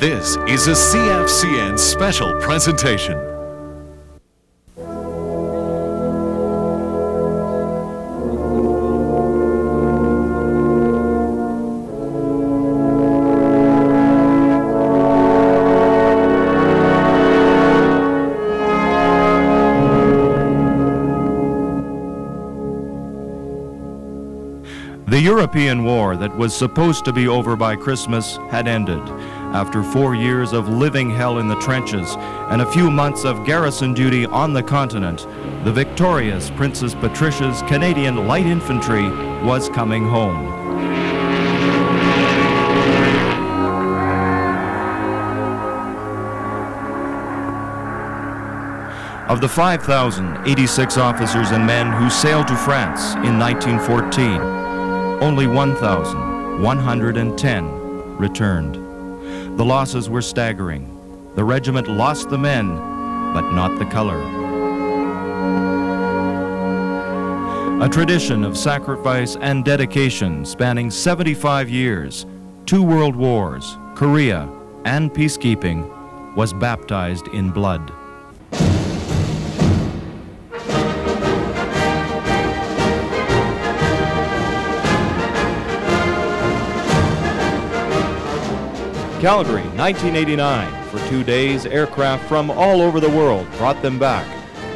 This is a CFCN special presentation. The European war that was supposed to be over by Christmas had ended. After 4 years of living hell in the trenches and a few months of garrison duty on the continent, the victorious Princess Patricia's Canadian Light Infantry was coming home. Of the 5,086 officers and men who sailed to France in 1914, only 1,110 returned. The losses were staggering. The regiment lost the men, but not the color. A tradition of sacrifice and dedication spanning 75 years, 2 world wars, Korea, and peacekeeping was baptized in blood. Calgary, 1989. For 2 days, aircraft from all over the world brought them back,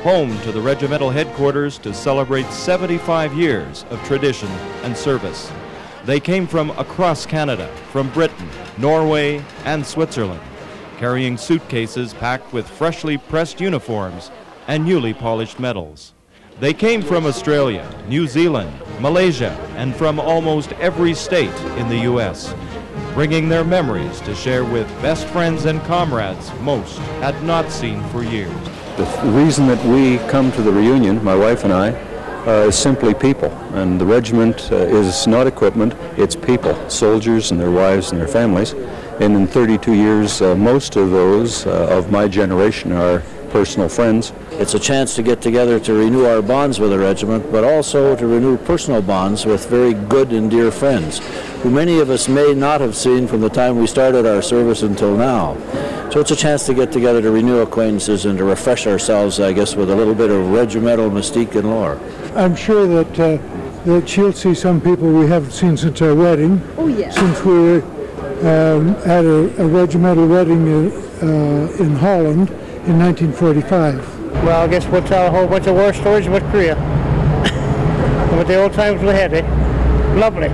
home to the regimental headquarters to celebrate 75 years of tradition and service. They came from across Canada, from Britain, Norway, and Switzerland, carrying suitcases packed with freshly pressed uniforms and newly polished medals. They came from Australia, New Zealand, Malaysia, and from almost every state in the U.S., bringing their memories to share with best friends and comrades most had not seen for years. The reason that we come to the reunion, my wife and I, is simply people. And the regiment is not equipment, it's people, soldiers and their wives and their families. And in 32 years, most of those of my generation are personal friends. It's a chance to get together to renew our bonds with the regiment, but also to renew personal bonds with very good and dear friends, who many of us may not have seen from the time we started our service until now. So it's a chance to get together to renew acquaintances and to refresh ourselves, I guess, with a little bit of regimental mystique and lore. I'm sure that she'll see some people we haven't seen since our wedding. Oh, yeah. Since we had a regimental wedding in Holland in 1945. Well, I guess we'll tell a whole bunch of war stories about Korea. About the old times we had, eh? Lovely.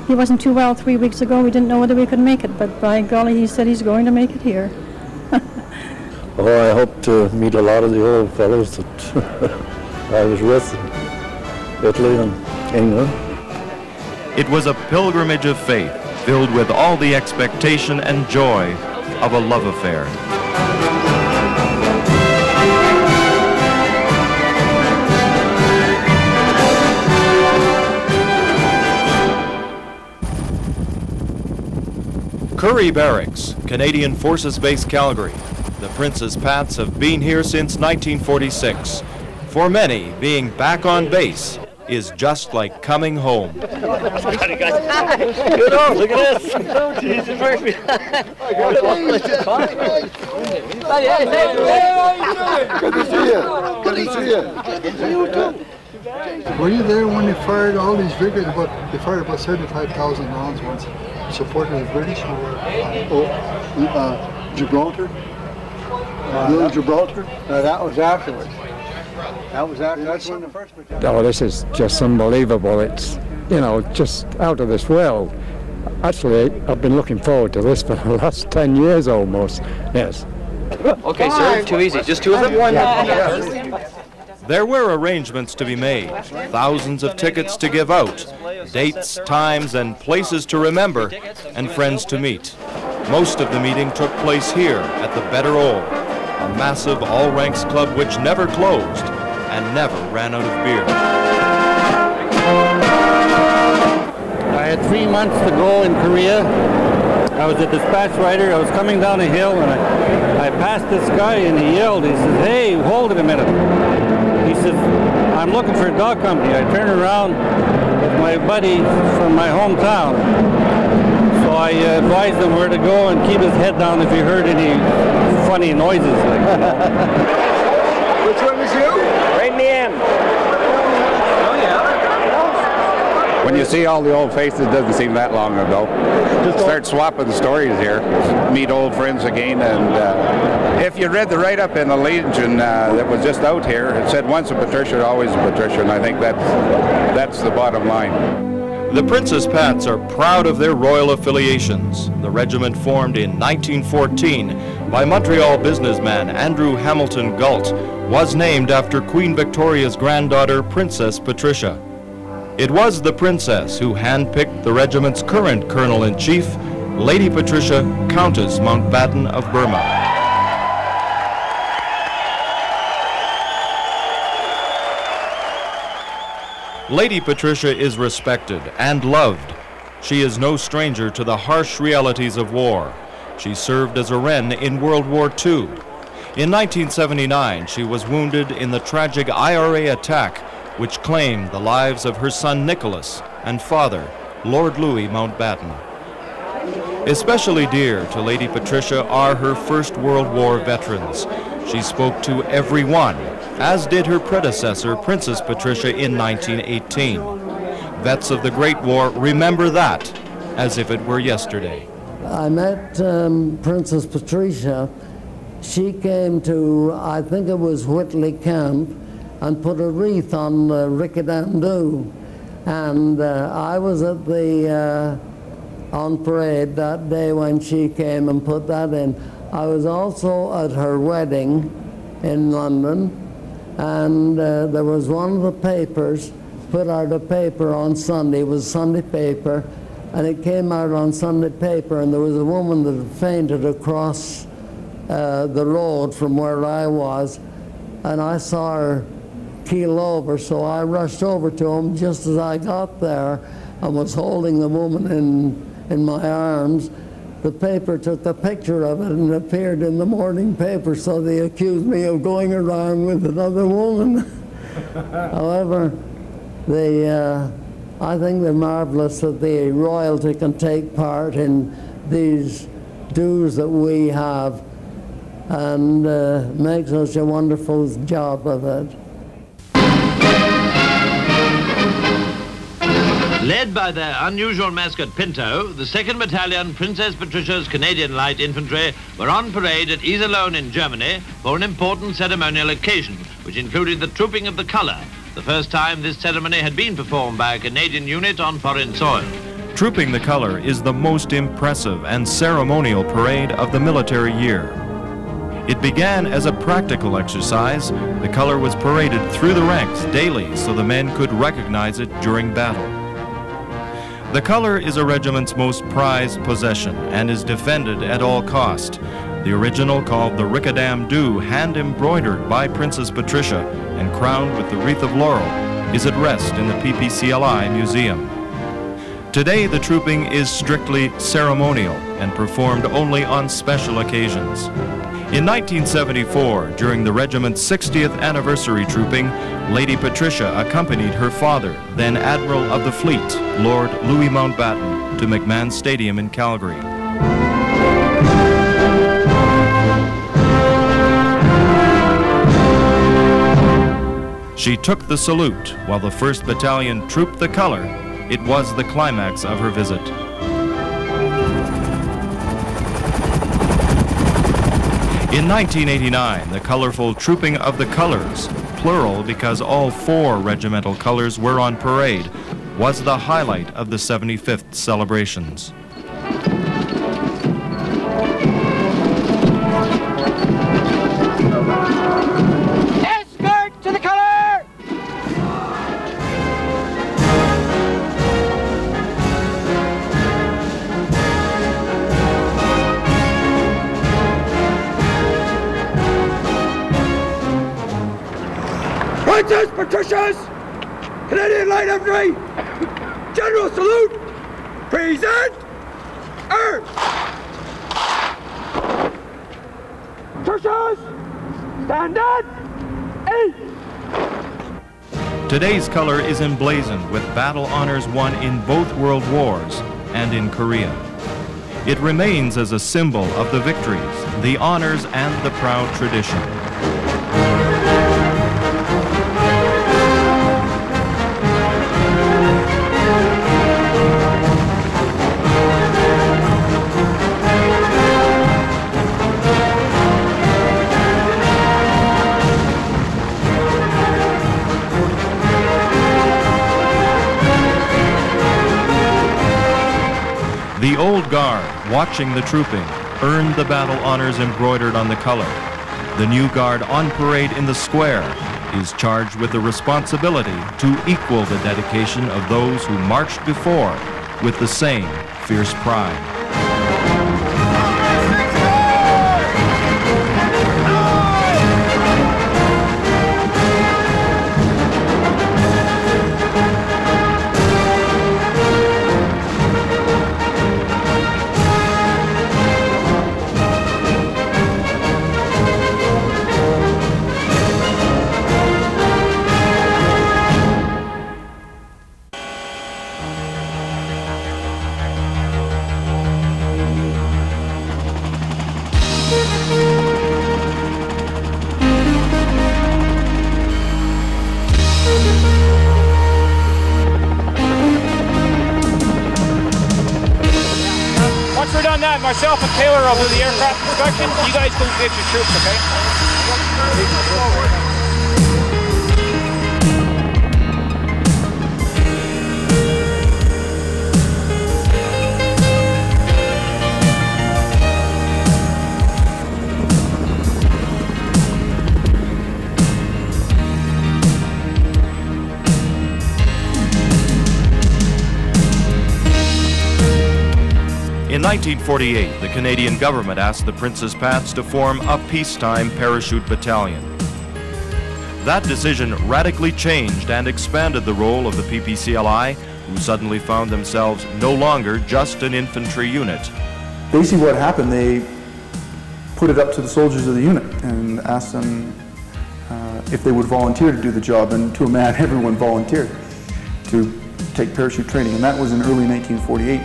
He wasn't too well 3 weeks ago. We didn't know whether we could make it, but by golly, he said he's going to make it here. Oh, I hope to meet a lot of the old fellows that I was with in Italy and England. It was a pilgrimage of faith, filled with all the expectation and joy of a love affair. Currie Barracks, Canadian Forces Base Calgary. The Prince's Pats have been here since 1946. For many, being back on base is just like coming home. Good on, look at this. Oh, Jesus, Murphy. Good to see you. Good to see you. Good to see you too. Were you there when they fired all these vigors? They fired about 75,000 rounds once. Supporting the British? Gibraltar? Little Gibraltar? That was afterwards. That's when the first battalion. Oh, this is just unbelievable. It's, you know, just out of this world. Actually, I've been looking forward to this for the last 10 years almost. Yes. Okay, sir, too easy. Just two of them? There were arrangements to be made, thousands of tickets to give out, dates, times, and places to remember, and friends to meet. Most of the meeting took place here at the Better Ole, a massive all-ranks club which never closed and never ran out of beer. I had 3 months to go in Korea. I was a dispatch rider. I was coming down a hill, and I passed this guy, and he yelled. He says, "Hey, hold it a minute." He says, "I'm looking for a dog company." I turn around with my buddy from my hometown. So I advised him where to go and keep his head down if he heard any funny noises. Like, you know. Which one is you? Bring me in. When you see all the old faces, it doesn't seem that long ago. Just start swapping stories here, meet old friends again, and if you read the write-up in the Legion that was just out here, it said once a Patricia, always a Patricia, and I think that's the bottom line. The Princess Pats are proud of their royal affiliations. The regiment formed in 1914 by Montreal businessman Andrew Hamilton Galt was named after Queen Victoria's granddaughter, Princess Patricia. It was the princess who handpicked the regiment's current colonel-in-chief, Lady Patricia, Countess Mountbatten of Burma. Lady Patricia is respected and loved. She is no stranger to the harsh realities of war. She served as a Wren in World War II. In 1979, she was wounded in the tragic IRA attack, which claimed the lives of her son Nicholas and father, Lord Louis Mountbatten. Especially dear to Lady Patricia are her First World War veterans. She spoke to everyone, as did her predecessor, Princess Patricia, in 1918. Vets of the Great War remember that as if it were yesterday. I met Princess Patricia. She came to, I think it was Whitley Camp, and put a wreath on the Ricadamdoo. And I was at the on parade that day when she came and put that in. I was also at her wedding in London, and there was one of the papers put out a paper on Sunday. It was Sunday paper, and it came out on Sunday paper, and there was a woman that had fainted across the road from where I was, and I saw her keel over, so I rushed over to him just as I got there and was holding the woman in my arms. The paper took a picture of it and appeared in the morning paper, so they accused me of going around with another woman. However, I think they're marvelous that the royalty can take part in these dues that we have and make such a wonderful job of it. Led by their unusual mascot Pinto, the 2nd Battalion Princess Patricia's Canadian Light Infantry were on parade at Iserlohn in Germany for an important ceremonial occasion, which included the trooping of the colour, the first time this ceremony had been performed by a Canadian unit on foreign soil. Trooping the Colour is the most impressive and ceremonial parade of the military year. It began as a practical exercise. The colour was paraded through the ranks daily so the men could recognize it during battle. The colour is a regiment's most prized possession and is defended at all cost. The original, called the Ricadamdoo, hand-embroidered by Princess Patricia and crowned with the wreath of laurel, is at rest in the PPCLI Museum. Today, the trooping is strictly ceremonial and performed only on special occasions. In 1974, during the regiment's 60th anniversary trooping, Lady Patricia accompanied her father, then Admiral of the Fleet, Lord Louis Mountbatten, to McMahon Stadium in Calgary. She took the salute while the 1st Battalion trooped the colour. It was the climax of her visit. In 1989, the colorful Trooping of the Colors, plural because all 4 regimental colors were on parade, was the highlight of the 75th celebrations. Escort to the color! Princess Patricia's Canadian Light Infantry General Salute. Present. Earth. Patricia's stand at 8. Today's color is emblazoned with battle honors won in both world wars and in Korea. It remains as a symbol of the victories, the honors, and the proud tradition. The old guard, watching the trooping, earned the battle honors embroidered on the color. The new guard on parade in the square is charged with the responsibility to equal the dedication of those who marched before with the same fierce pride. Once we're done that, myself and Taylor will do the aircraft inspection. You guys go get your troops, okay? In 1948, the Canadian government asked the Princess Pats to form a peacetime parachute battalion. That decision radically changed and expanded the role of the PPCLI, who suddenly found themselves no longer just an infantry unit. Basically what happened, they put it up to the soldiers of the unit and asked them if they would volunteer to do the job, and to a man everyone volunteered to take parachute training, and that was in early 1948.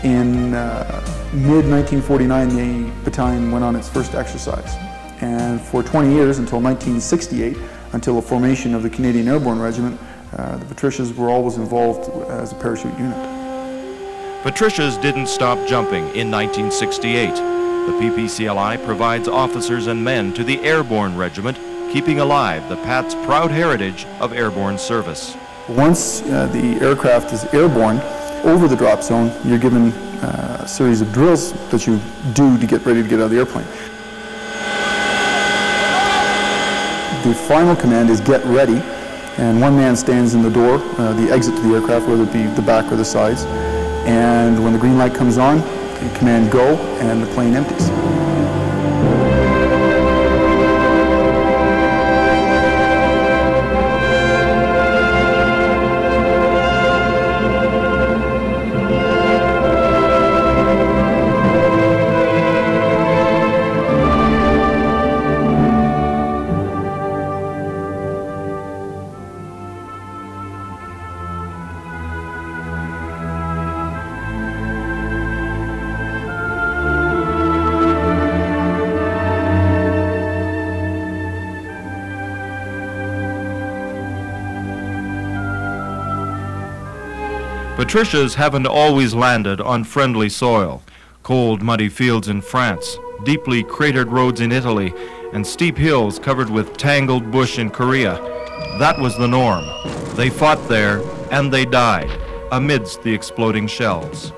In mid-1949, the battalion went on its first exercise. And for 20 years, until 1968, until the formation of the Canadian Airborne Regiment, the Patricias were always involved as a parachute unit. Patricias didn't stop jumping in 1968. The PPCLI provides officers and men to the Airborne Regiment, keeping alive the Pat's proud heritage of airborne service. Once the aircraft is airborne, over the drop zone, you're given a series of drills that you do to get ready to get out of the airplane. The final command is get ready, and one man stands in the door, the exit to the aircraft, whether it be the back or the sides, and when the green light comes on, you command go, and the plane empties. Patricias haven't always landed on friendly soil. Cold, muddy fields in France, deeply cratered roads in Italy, and steep hills covered with tangled bush in Korea. That was the norm. They fought there, and they died, amidst the exploding shells.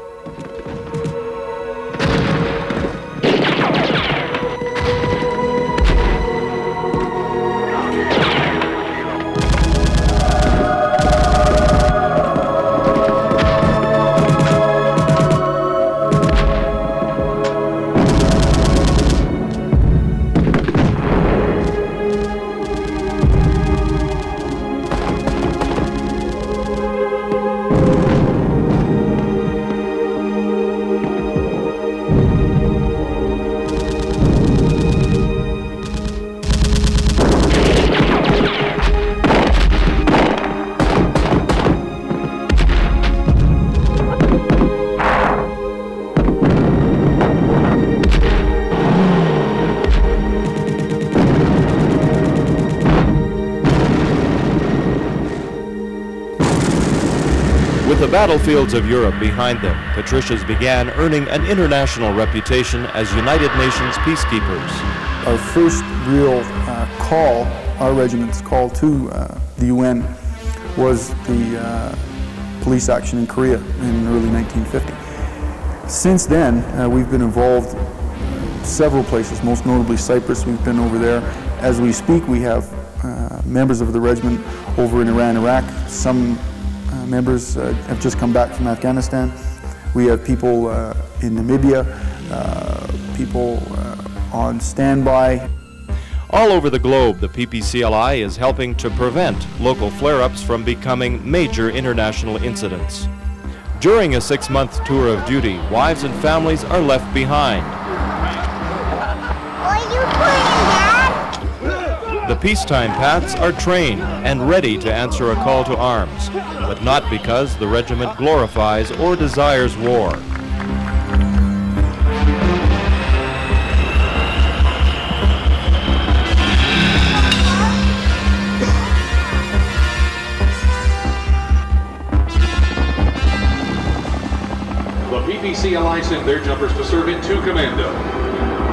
With the battlefields of Europe behind them, Patricias began earning an international reputation as United Nations peacekeepers. Our first real call, our regiment's call to the UN, was the police action in Korea in early 1950. Since then, we've been involved several places, most notably Cyprus. We've been over there. As we speak, we have members of the regiment over in Iran, Iraq. Some members have just come back from Afghanistan. We have people in Namibia, people on standby. All over the globe, the PPCLI is helping to prevent local flare-ups from becoming major international incidents. During a 6-month tour of duty, wives and families are left behind. What are you doing, Dad? The peacetime Pats are trained and ready to answer a call to arms, but not because the regiment glorifies or desires war. The PPCLI sent their jumpers to serve in 2 Commando.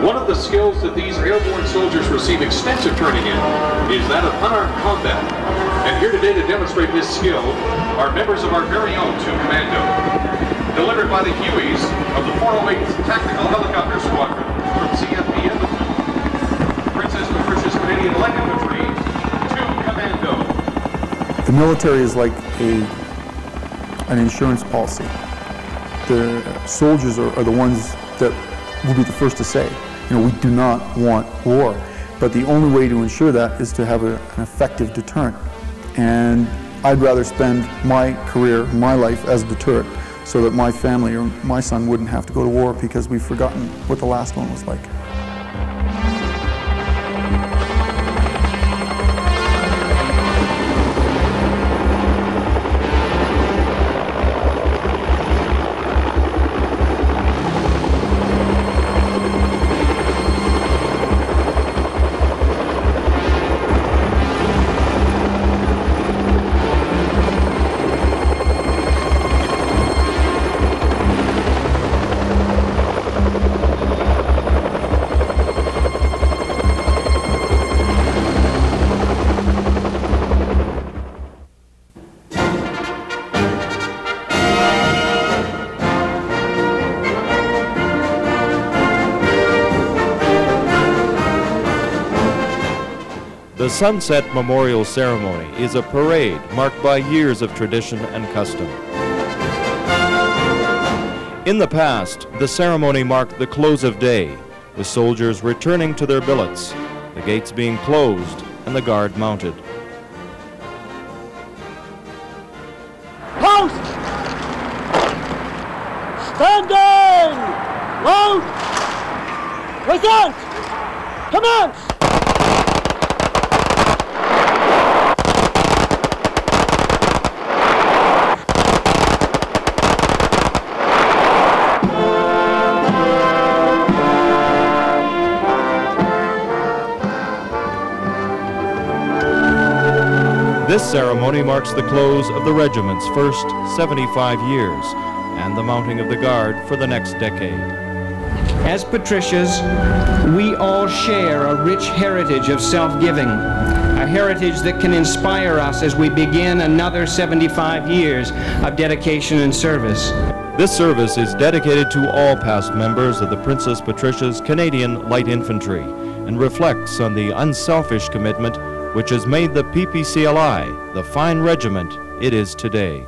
One of the skills that these airborne soldiers receive extensive training in is that of unarmed combat. And here today to demonstrate this skill are members of our very own 2 Commando, delivered by the Hueys of the 408th Tactical Helicopter Squadron from CFCN, Princess Patricia's Canadian Light Infantry, 2 Commando. The military is like an insurance policy. The soldiers are the ones that will be the first to say, you know, we do not want war. But the only way to ensure that is to have an effective deterrent. And I'd rather spend my career, my life as a deterrent so that my family or my son wouldn't have to go to war because we've forgotten what the last one was like. The Sunset Memorial Ceremony is a parade marked by years of tradition and custom. In the past, the ceremony marked the close of day, with soldiers returning to their billets, the gates being closed and the guard mounted. Post! Standing! Load! Present! Commence! This ceremony marks the close of the regiment's first 75 years and the mounting of the Guard for the next decade. As Patricias, we all share a rich heritage of self-giving, a heritage that can inspire us as we begin another 75 years of dedication and service. This service is dedicated to all past members of the Princess Patricia's Canadian Light Infantry and reflects on the unselfish commitment which has made the PPCLI the fine regiment it is today.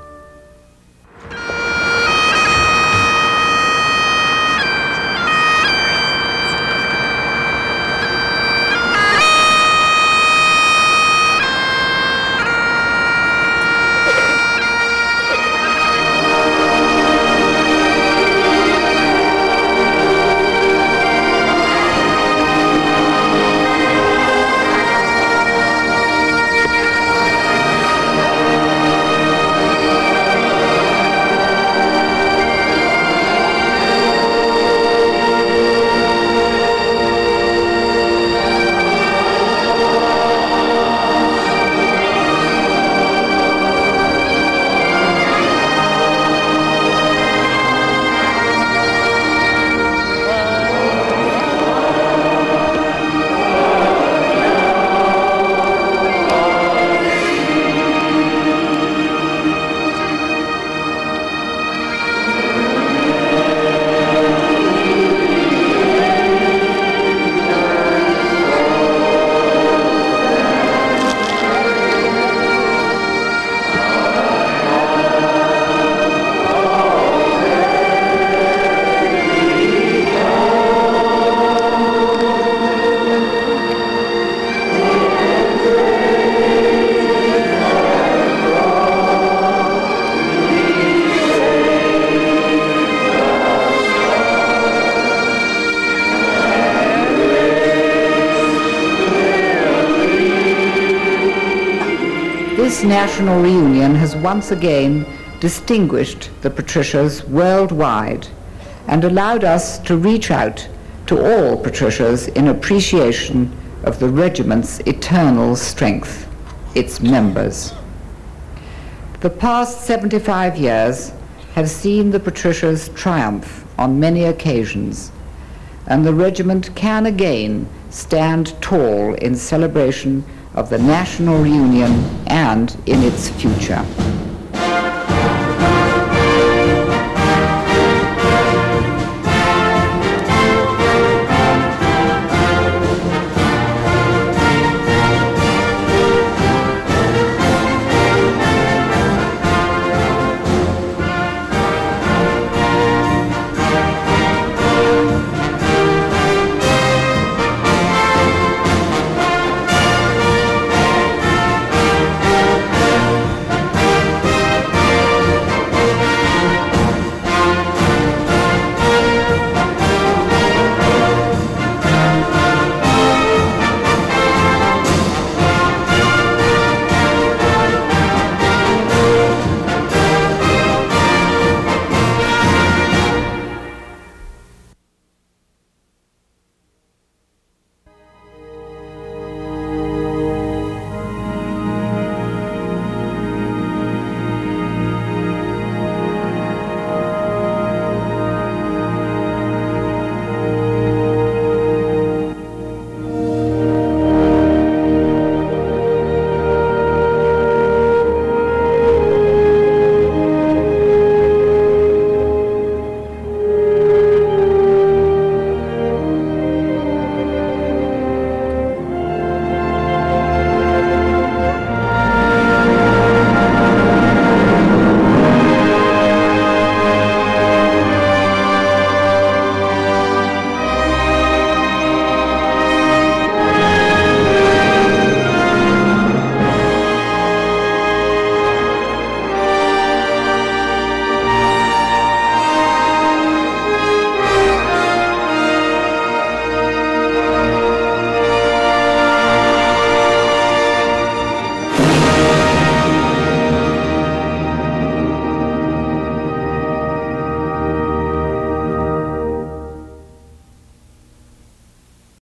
This national reunion has once again distinguished the Patricias worldwide and allowed us to reach out to all Patricias in appreciation of the regiment's eternal strength, its members. The past 75 years have seen the Patricias triumph on many occasions, and the regiment can again stand tall in celebration of the national reunion and in its future.